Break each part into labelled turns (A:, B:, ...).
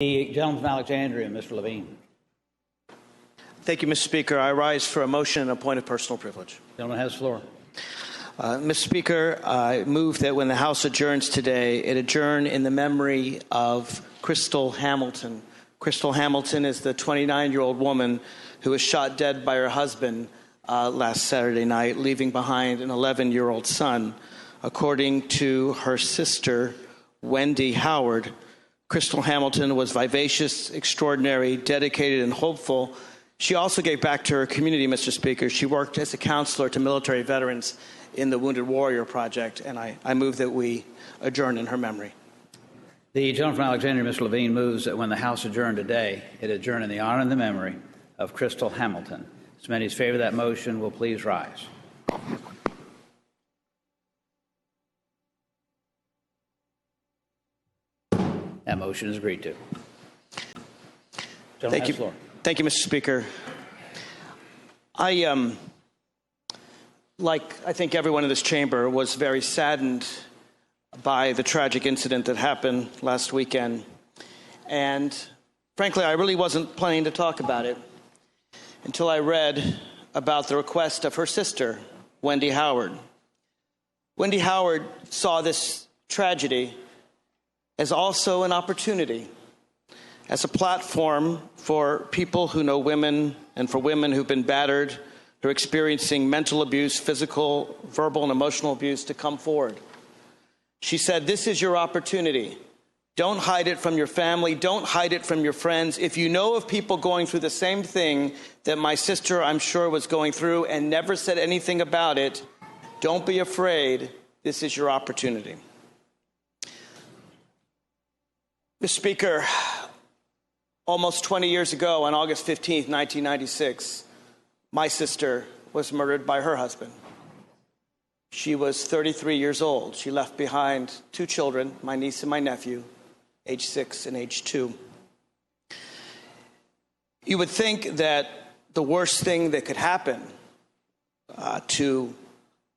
A: The gentleman from Alexandria, Mr. Levine.
B: Thank you, Mr. Speaker. I rise for a motion and a point of personal privilege.
A: The gentleman has the floor.
B: Mr. Speaker, I move that when the House adjourns today, it adjourn in the memory of Crystal Hamilton. Crystal Hamilton is the 29-year-old woman who was shot dead by her husband last Saturday night, leaving behind an 11-year-old son. According to her sister, Wendy Howard, Crystal Hamilton was vivacious, extraordinary, dedicated, and hopeful. She also gave back to her community, Mr. Speaker. She worked as a counselor to military veterans in the Wounded Warrior Project, and I move that we adjourn in her memory.
A: The gentleman from Alexandria, Mr. Levine, moves that when the House adjourn today, it adjourn in the honor and the memory of Crystal Hamilton. As many as favor that motion will please rise. That motion is agreed to.
B: Thank you.
A: Floor.
B: Thank you, Mr. Speaker. I think everyone in this chamber, was very saddened by the tragic incident that happened last weekend. And frankly, I really wasn't planning to talk about it until I read about the request of her sister, Wendy Howard. Wendy Howard saw this tragedy as also an opportunity, as a platform for people who know women and for women who've been battered, who are experiencing mental abuse, physical, verbal, and emotional abuse to come forward. She said, this is your opportunity. Don't hide it from your family. Don't hide it from your friends. If you know of people going through the same thing that my sister, I'm sure, was going through and never said anything about it, don't be afraid. This is your opportunity. Mr. Speaker, almost 20 years ago, on August 15th, 1996, my sister was murdered by her husband. She was 33 years old. She left behind two children, my niece and my nephew, age 6 and age 2. You would think that the worst thing that could happen to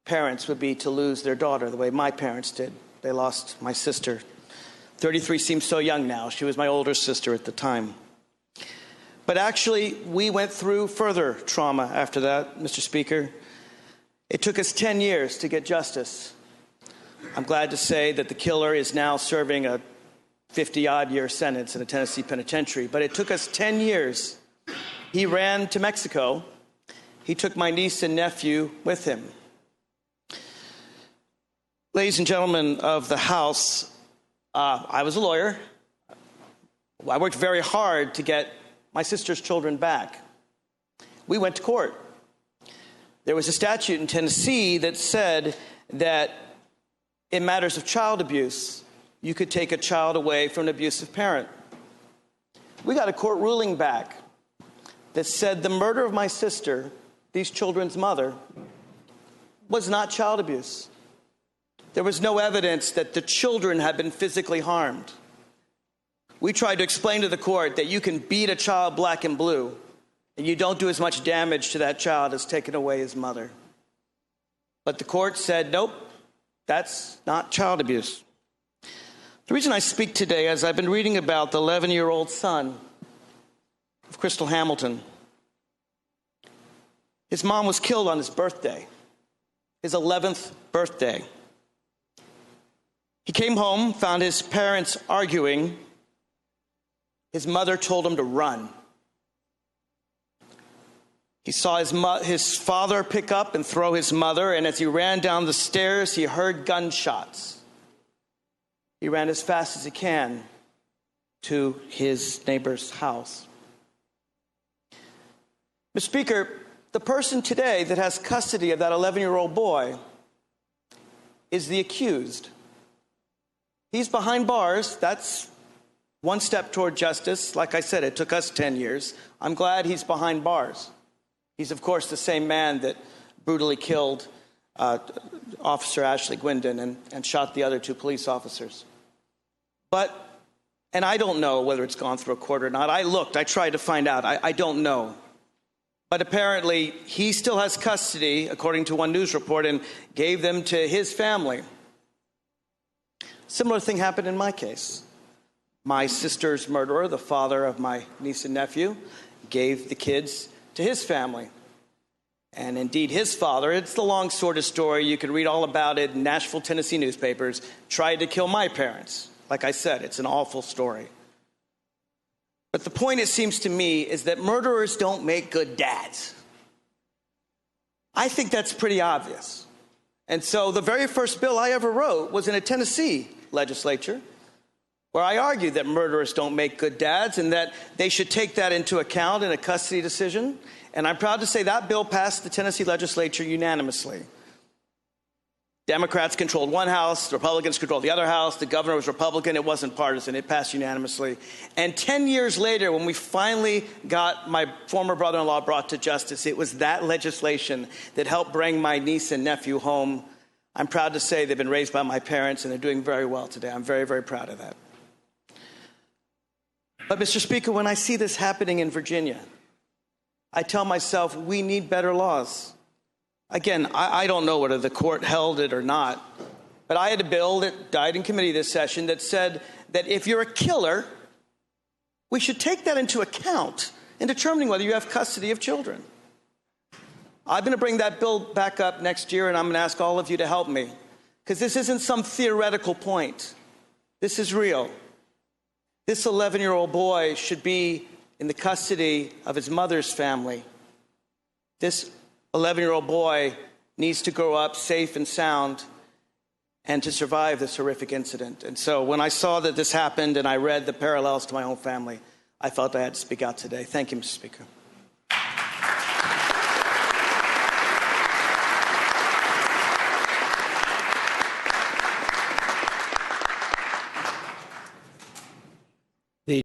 B: parents would be to lose their daughter the way my parents did. They lost my sister. 33 seems so young now. She was my older sister at the time. But actually, we went through further trauma after that, Mr. Speaker. It took us 10 years to get justice. I'm glad to say that the killer is now serving a 50-odd-year sentence in a Tennessee penitentiary. But it took us 10 years. He ran to Mexico. He took my niece and nephew with him. Ladies and gentlemen of the House, I was a lawyer. I worked very hard to get my sister's children back. We went to court. There was a statute in Tennessee that said that in matters of child abuse, you could take a child away from an abusive parent. We got a court ruling back that said the murder of my sister, these children's mother, was not child abuse. There was no evidence that the children had been physically harmed. We tried to explain to the court that you can beat a child black and blue, and you don't do as much damage to that child as taking away his mother. But the court said, nope, that's not child abuse. The reason I speak today is I've been reading about the 11-year-old son of Crystal Hamilton. His mom was killed on his birthday, his 11th birthday. He came home, found his parents arguing. His mother told him to run. He saw his father pick up and throw his mother, and as he ran down the stairs, he heard gunshots. He ran as fast as he can to his neighbor's house. Mr. Speaker, the person today that has custody of that 11-year-old boy is the accused. He's behind bars. That's one step toward justice. Like I said, it took us 10 years. I'm glad he's behind bars. He's, of course, the same man that brutally killed Officer Ashley Gwindon and shot the other two police officers. And I don't know whether it's gone through a court or not. I looked. I tried to find out. I don't know. But apparently, he still has custody, according to one news report, and gave them to his family. Similar thing happened in my case. My sister's murderer, the father of my niece and nephew, gave the kids to his family. And indeed, his father, it's the long, sordid story. You can read all about it in Nashville, Tennessee newspapers, tried to kill my parents. Like I said, it's an awful story. But the point, it seems to me, is that murderers don't make good dads. I think that's pretty obvious. And so the very first bill I ever wrote was in a Tennessee legislature, where I argued that murderers don't make good dads and that they should take that into account in a custody decision. And I'm proud to say that bill passed the Tennessee legislature unanimously. Democrats controlled one house, the Republicans controlled the other house, the governor was Republican, it wasn't partisan, it passed unanimously. And 10 years later, when we finally got my former brother-in-law brought to justice, it was that legislation that helped bring my niece and nephew home. I'm proud to say they've been raised by my parents and they're doing very well today. I'm very, very proud of that. But Mr. Speaker, when I see this happening in Virginia, I tell myself we need better laws. Again, I don't know whether the court held it or not, but I had a bill that died in committee this session that said that if you're a killer, we should take that into account in determining whether you have custody of children. I'm going to bring that bill back up next year, and I'm going to ask all of you to help me, because this isn't some theoretical point. This is real. This 11-year-old boy should be in the custody of his mother's family. This 11-year-old boy needs to grow up safe and sound and to survive this horrific incident. And so when I saw that this happened and I read the parallels to my own family, I felt I had to speak out today. Thank you, Mr. Speaker.